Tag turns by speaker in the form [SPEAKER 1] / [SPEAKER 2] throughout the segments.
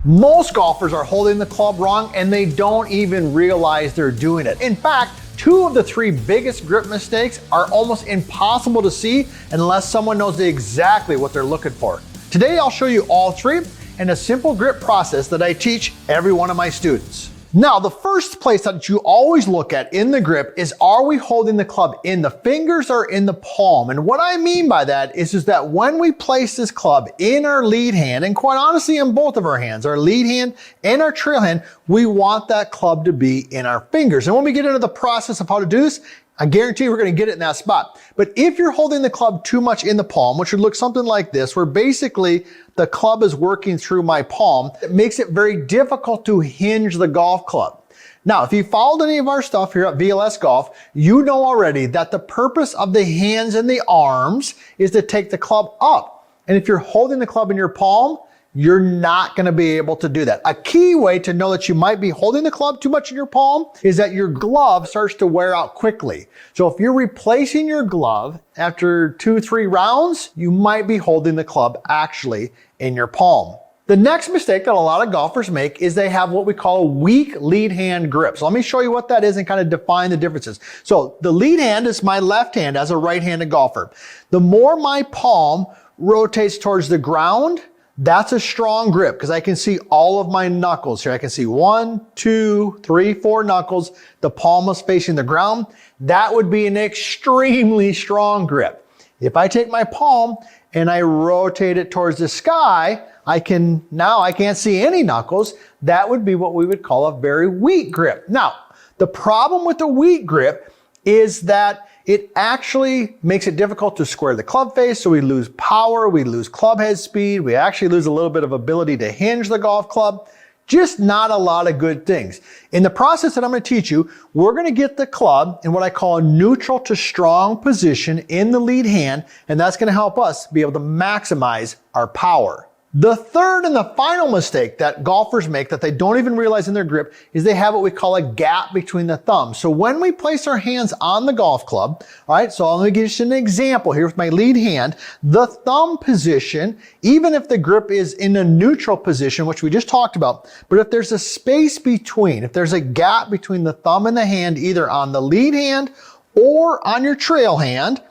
[SPEAKER 1] Most golfers are holding the club wrong and they don't even realize they're doing it. In fact, 2 of the 3 biggest grip mistakes are almost impossible to see unless someone knows exactly what they're looking for. Today I'll show you all 3 and a simple grip process that I teach every one of my students. Now, the first place that you always look at in the grip is, are we holding the club in the fingers or in the palm? And what I mean by that is that when we place this club in our lead hand, and quite honestly in both of our hands, our lead hand and our trail hand, we want that club to be in our fingers. And when we get into the process of how to do this, I guarantee we're going to get it in that spot. But if you're holding the club too much in the palm, which would look something like this, where basically the club is working through my palm, it makes it very difficult to hinge the golf club. Now, if you followed any of our stuff here at VLS Golf, you know already that the purpose of the hands and the arms is to take the club up. And if you're holding the club in your palm, you're not going to be able to do that. A key way to know that you might be holding the club too much in your palm is that your glove starts to wear out quickly. So if you're replacing your glove after 2-3 rounds, you might be holding the club actually in your palm. The next mistake that a lot of golfers make is they have what we call a weak lead hand grip. So let me show you what that is and kind of define the differences. So the lead hand is my left hand as a right-handed golfer. The more my palm rotates towards the ground, that's a strong grip because I can see all of my knuckles here. I can see 1, 2, 3, 4 knuckles. The palm is facing the ground. That would be an extremely strong grip. If I take my palm and I rotate it towards the sky, I can't see any knuckles. That would be what we would call a very weak grip. Now, the problem with the weak grip is that it actually makes it difficult to square the club face, so we lose power, we lose club head speed, we actually lose a little bit of ability to hinge the golf club. Just not a lot of good things. In the process that I'm going to teach you, we're going to get the club in what I call a neutral to strong position in the lead hand, and that's going to help us be able to maximize our power. The third and the final mistake that golfers make that they don't even realize in their grip is they have what we call a gap between the thumbs. So when we place our hands on the golf club, all right, so let me give you an example here with my lead hand. The thumb position, even if the grip is in a neutral position, which we just talked about, but if there's a space between, if there's a gap between the thumb and the hand, either on the lead hand or on your trail hand,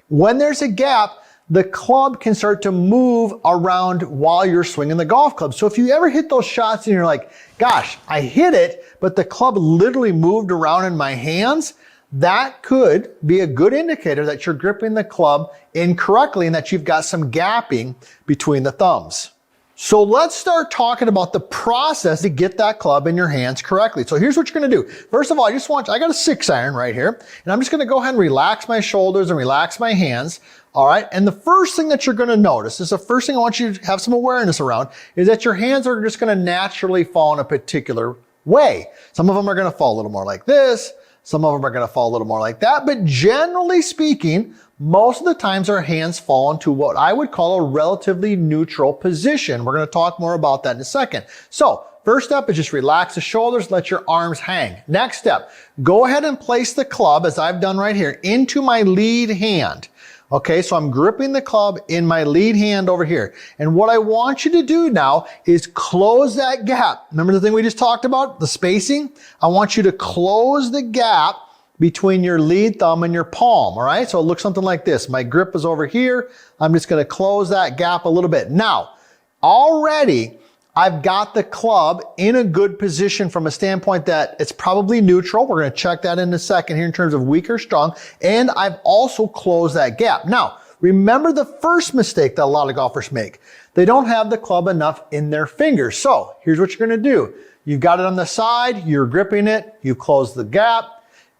[SPEAKER 1] when there's a gap, the club can start to move around while you're swinging the golf club. So if you ever hit those shots and you're like, gosh, I hit it, but the club literally moved around in my hands, that could be a good indicator that you're gripping the club incorrectly and that you've got some gapping between the thumbs. So let's start talking about the process to get that club in your hands correctly. So here's what you're going to do. First of all, I got a 6-iron right here, and I'm just going to go ahead and relax my shoulders and relax my hands. All right. And the first thing that you're going to notice is the first thing I want you to have some awareness around is that your hands are just going to naturally fall in a particular way. Some of them are going to fall a little more like this. Some of them are going to fall a little more like that. But generally speaking, most of the times our hands fall into what I would call a relatively neutral position. We're going to talk more about that in a second. So first step is just relax the shoulders, let your arms hang. Next step, go ahead and place the club, as I've done right here, into my lead hand. Okay, so I'm gripping the club in my lead hand over here. And what I want you to do now is close that gap. Remember the thing we just talked about, the spacing? I want you to close the gap between your lead thumb and your palm, all right? So it looks something like this. My grip is over here. I'm just going to close that gap a little bit. Now, already I've got the club in a good position from a standpoint that it's probably neutral. We're going to check that in a second here in terms of weak or strong. And I've also closed that gap. Now, remember the first mistake that a lot of golfers make. They don't have the club enough in their fingers. So here's what you're going to do. You've got it on the side. You're gripping it. You close the gap.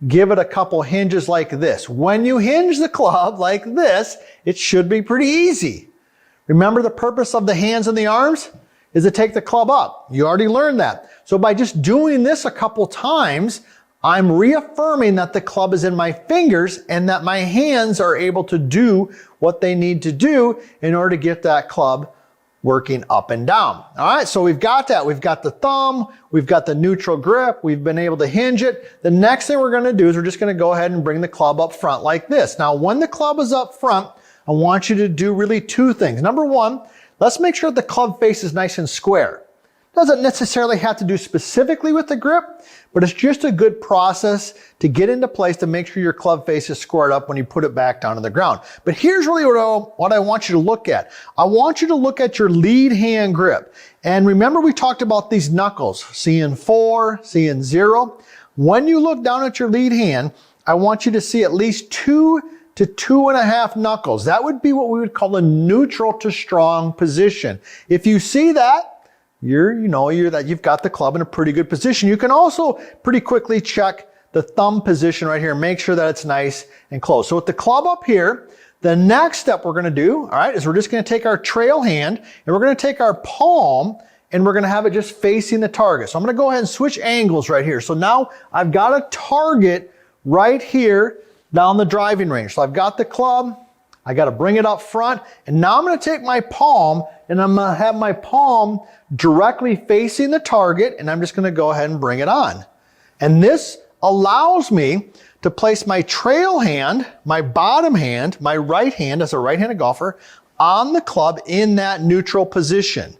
[SPEAKER 1] Give it a couple hinges like this. When you hinge the club like this, it should be pretty easy. Remember the purpose of the hands and the arms? Is to take the club up. You already learned that. So by just doing this a couple times, I'm reaffirming that the club is in my fingers and that my hands are able to do what they need to do in order to get that club working up and down. All right, so we've got that. We've got the thumb, we've got the neutral grip, we've been able to hinge it. The next thing we're going to do is we're just going to go ahead and bring the club up front like this. Now, when the club is up front, I want you to do really 2 things. Number 1, let's make sure the club face is nice and square. Doesn't necessarily have to do specifically with the grip, but it's just a good process to get into place to make sure your club face is squared up when you put it back down to the ground. But here's really what I want you to look at. I want you to look at your lead hand grip. And remember we talked about these knuckles, seeing 4, seeing 0. When you look down at your lead hand, I want you to see at least 2 to 2.5 knuckles. That would be what we would call a neutral to strong position. If you see that, you've got the club in a pretty good position. You can also pretty quickly check the thumb position right here. Make sure that it's nice and close. So with the club up here, the next step we're gonna do, all right, is we're just gonna take our trail hand and we're gonna take our palm and we're gonna have it just facing the target. So I'm gonna go ahead and switch angles right here. So now I've got a target right here down the driving range. So I've got the club, I gotta bring it up front, and now I'm gonna take my palm and I'm gonna have my palm directly facing the target, and I'm just gonna go ahead and bring it on. And this allows me to place my trail hand, my bottom hand, my right hand as a right-handed golfer, on the club in that neutral position.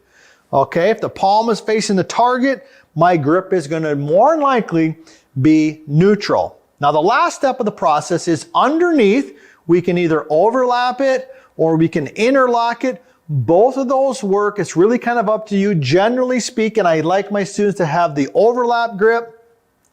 [SPEAKER 1] Okay, if the palm is facing the target, my grip is gonna more than likely be neutral. Now the last step of the process is underneath. We can either overlap it or we can interlock it. Both of those work. It's really kind of up to you. Generally speaking, I like my students to have the overlap grip,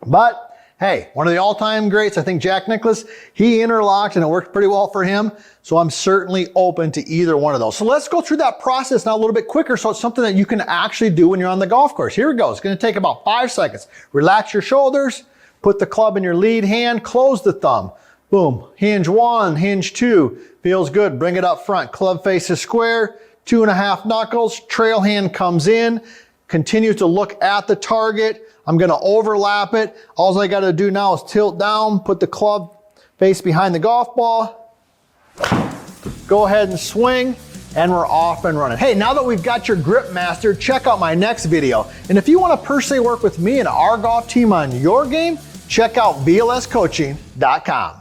[SPEAKER 1] but hey, one of the all-time greats, I think Jack Nicklaus, he interlocked and it worked pretty well for him. So I'm certainly open to either one of those. So let's go through that process now a little bit quicker so it's something that you can actually do when you're on the golf course. Here we go. It's going to take about 5 seconds. Relax your shoulders, put the club in your lead hand, close the thumb. Boom, hinge 1, hinge 2, feels good. Bring it up front. Club face is square, 2.5 knuckles, trail hand comes in, continue to look at the target. I'm gonna overlap it. All I gotta do now is tilt down, put the club face behind the golf ball, go ahead and swing, and we're off and running. Hey, now that we've got your grip mastered, check out my next video. And if you wanna personally work with me and our golf team on your game, check out blscoaching.com.